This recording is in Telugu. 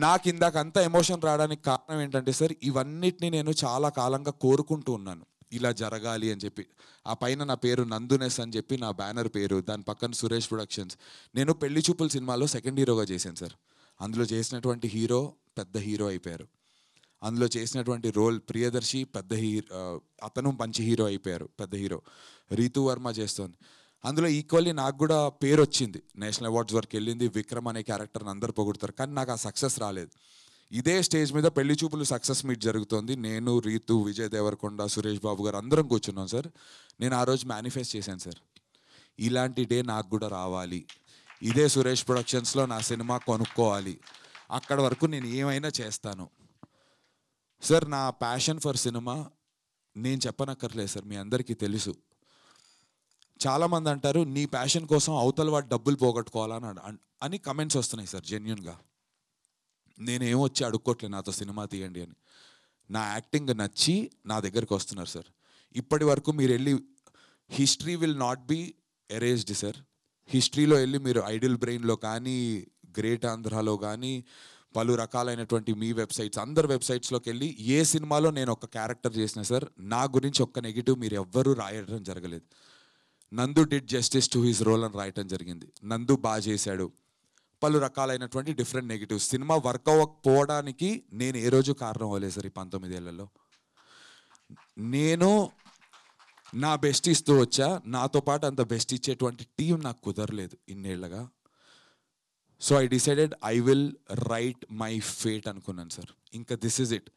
నాకు ఇందాక అంత ఎమోషన్ రావడానికి కారణం ఏంటంటే సార్, ఇవన్నిటిని నేను చాలా కాలంగా కోరుకుంటూ ఉన్నాను ఇలా జరగాలి అని చెప్పి. ఆ పైన నా పేరు నందునెస్ అని చెప్పి నా బ్యానర్ పేరు, దాని పక్కన సురేష్ ప్రొడక్షన్స్. నేను పెళ్లి చూపుల సినిమాలో సెకండ్ హీరోగా చేశాను సార్. అందులో చేసినటువంటి హీరో పెద్ద హీరో అయిపోయారు. అందులో చేసినటువంటి రోల్ ప్రియదర్శి పెద్ద అతను మంచి హీరో అయిపోయారు, పెద్ద హీరో. రీతు వర్మ చేస్తోంది అందులో. ఈక్వల్లీ నాకు కూడా పేరు వచ్చింది, నేషనల్ అవార్డ్స్ వరకు వెళ్ళింది. విక్రమ్ అనే క్యారెక్టర్ని అందరు పొగుడతారు, కానీ నాకు ఆ సక్సెస్ రాలేదు. ఇదే స్టేజ్ మీద పెళ్లి చూపులు సక్సెస్ మీట్ జరుగుతోంది. నేను, రీతు, విజయ్ దేవరకొండ, సురేష్ బాబు గారు అందరం కూర్చున్నాం సార్. నేను ఆ రోజు మేనిఫెస్ట్ చేశాను సార్, ఇలాంటి డే నాకు కూడా రావాలి, ఇదే సురేష్ ప్రొడక్షన్స్లో నా సినిమా కొనుక్కోవాలి, అక్కడ వరకు నేను ఏమైనా చేస్తాను సార్. నా ప్యాషన్ ఫర్ సినిమా నేను చెప్పనక్కర్లేదు సార్, మీ అందరికీ తెలుసు. చాలామంది అంటారు నీ ప్యాషన్ కోసం అవతల వాడు డబ్బులు పోగొట్టుకోవాలని అని కమెంట్స్ వస్తున్నాయి సార్. జెన్యున్గా నేనేం వచ్చి అడుక్కోవట్లేదు నాతో సినిమా తీయండి అని. నా యాక్టింగ్ నచ్చి నా దగ్గరికి వస్తున్నారు సార్. ఇప్పటి వరకు మీరు వెళ్ళి history will not be erased sir. హిస్టరీలో వెళ్ళి మీరు ఐడిల్ బ్రెయిన్లో కానీ, గ్రేట్ ఆంధ్రాలో కానీ, పలు రకాలైనటువంటి మీ వెబ్సైట్స్, అందరు వెబ్సైట్స్లోకి వెళ్ళి ఏ సినిమాలో నేను ఒక క్యారెక్టర్ చేసిన సార్, నా గురించి ఒక్క నెగిటివ్ మీరు ఎవ్వరూ రాయడం జరగలేదు. Nandu did justice to his role అని రాయటం జరిగింది. నందు బాగా చేశాడు, పలు రకాలైనటువంటి డిఫరెంట్ నెగిటివ్స్. సినిమా వర్క్ అవ్వకపోవడానికి నేను ఏ రోజు కారణం అవ్వలేదు సార్. ఈ 19 ఏళ్లలో నేను నా బెస్ట్ ఇస్తూ వచ్చా, నాతో పాటు అంత బెస్ట్ ఇచ్చేటువంటి టీం నాకు కుదరలేదు ఇన్నేళ్లగా. So I decided I will write my fate అనుకున్నాను సార్. ఇంకా దిస్ ఇస్ ఇట్.